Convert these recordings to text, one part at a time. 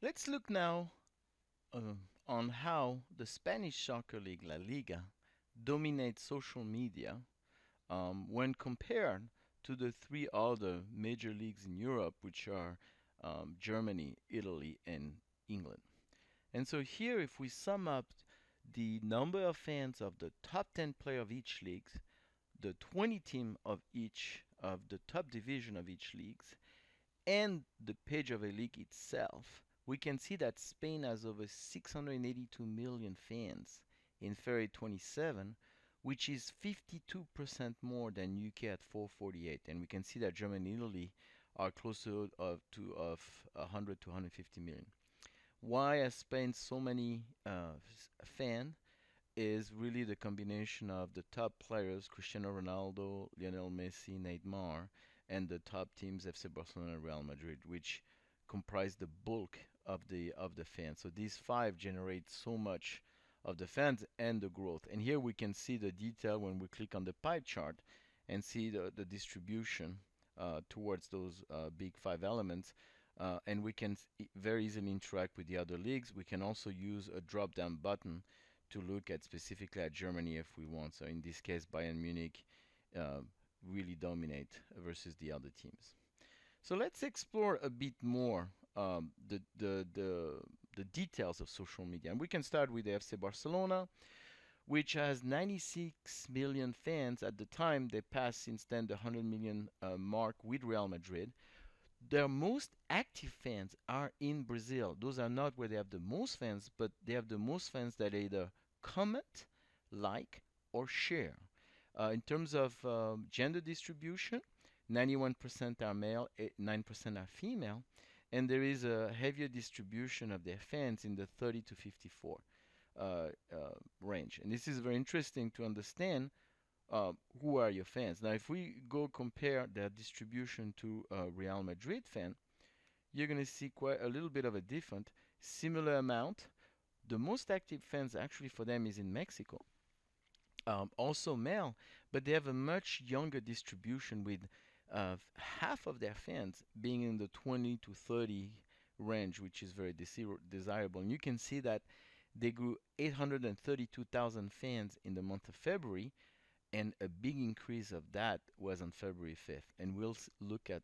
Let's look now on how the Spanish soccer league, La Liga, dominates social media when compared to the three other major leagues in Europe, which are Germany, Italy, and England. And so here, if we sum up the number of fans of the top 10 player of each league, the 20 team of each of the top division of each league, and the page of a league itself, we can see that Spain has over 682 million fans in February 27, which is 52% more than UK at 448. And we can see that Germany and Italy are closer of 100 to 150 million. Why has Spain so many fans? Is really the combination of the top players, Cristiano Ronaldo, Lionel Messi, Neymar, and the top teams, FC Barcelona and Real Madrid, which comprise the bulk of the fans. So these five generate so much of the fans and the growth. And here we can see the detail when we click on the pie chart and see the distribution towards those big five elements. And we can very easily interact with the other leagues. We can also use a drop down button to look at specifically at Germany if we want. So in this case, Bayern Munich uh, really dominate versus the other teams. So let's explore a bit more the details of social media. And we can start with the FC Barcelona, which has 96 million fans at the time. They passed since then the 100 million mark with Real Madrid. Their most active fans are in Brazil. Those are not where they have the most fans, but they have the most fans that either comment, like, or share. In terms of gender distribution, 91% are male, 9% are female, and there is a heavier distribution of their fans in the 30 to 54 uh, uh, range. And this is very interesting to understand who are your fans. Now, if we go compare their distribution to Real Madrid fan, you're going to see quite a little bit of a different, similar amount. The most active fans actually for them is in Mexico, also male, but they have a much younger distribution with half of their fans being in the 20 to 30 range, which is very desirable. And you can see that they grew 832,000 fans in the month of February, and a big increase of that was on February 5th, and we'll look at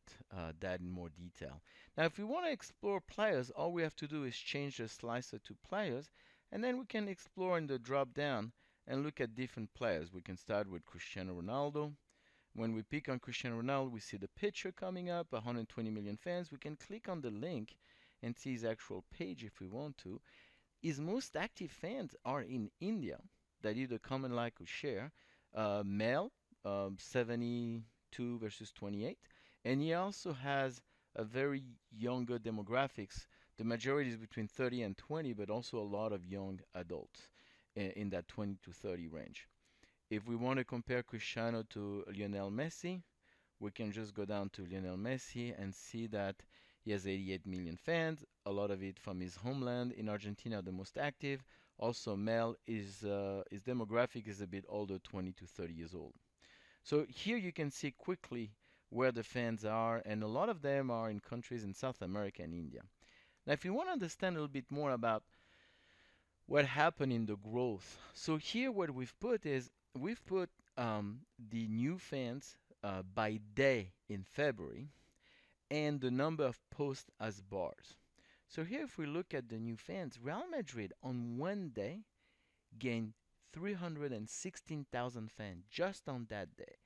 that in more detail. Now, if we want to explore players, all we have to do is change the slicer to players, and then we can explore in the drop down and look at different players. We can start with Cristiano Ronaldo. When we pick on Cristiano Ronaldo, we see the picture coming up, 120 million fans. We can click on the link and see his actual page if we want to. His most active fans are in India that either comment, like, or share. Male, 72 versus 28. And he also has a very younger demographics. The majority is between 30 and 20, but also a lot of young adults in that 20 to 30 range. If we want to compare Cristiano to Lionel Messi, we can just go down to Lionel Messi and see that he has 88 million fans, a lot of it from his homeland in Argentina, the most active. Also, male is his demographic is a bit older, 20 to 30 years old. So here you can see quickly where the fans are, and a lot of them are in countries in South America and India. Now, if you want to understand a little bit more about what happened in the growth, so here what we've put is we've put the new fans by day in February and the number of posts as bars. So here, if we look at the new fans, Real Madrid on one day gained 316,000 fans just on that day.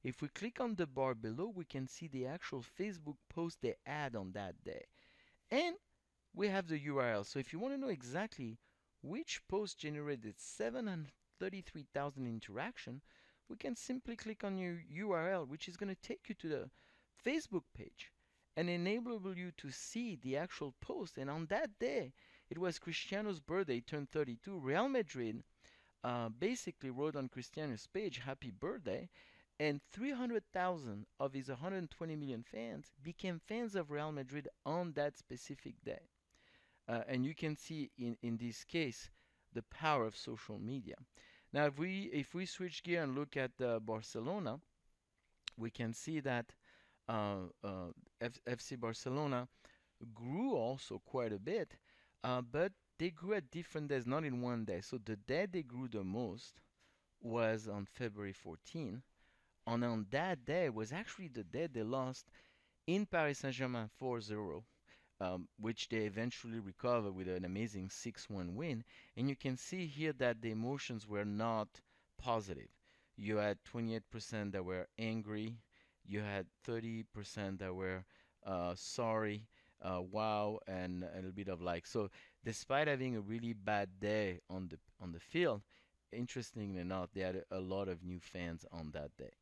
If we click on the bar below, we can see the actual Facebook post they had on that day. And we have the URL. So if you want to know exactly which post generated 733,000 interaction, we can simply click on your URL, which is going to take you to the Facebook page and enable you to see the actual post. And on that day, it was Cristiano's birthday, he turned 32. Real Madrid basically wrote on Cristiano's page, "Happy birthday," and 300,000 of his 120 million fans became fans of Real Madrid on that specific day. And you can see in this case the power of social media. Now, if we switch gear and look at Barcelona, we can see that FC Barcelona grew also quite a bit, but they grew at different days, not in one day. So the day they grew the most was on February 14, and on that day was actually the day they lost in Paris Saint-Germain 4-0, which they eventually recovered with an amazing 6-1 win. And you can see here that the emotions were not positive. You had 28% that were angry, you had 30% that were sorry, wow, and a little bit of like. So, despite having a really bad day on the field, interestingly enough, they had a lot of new fans on that day.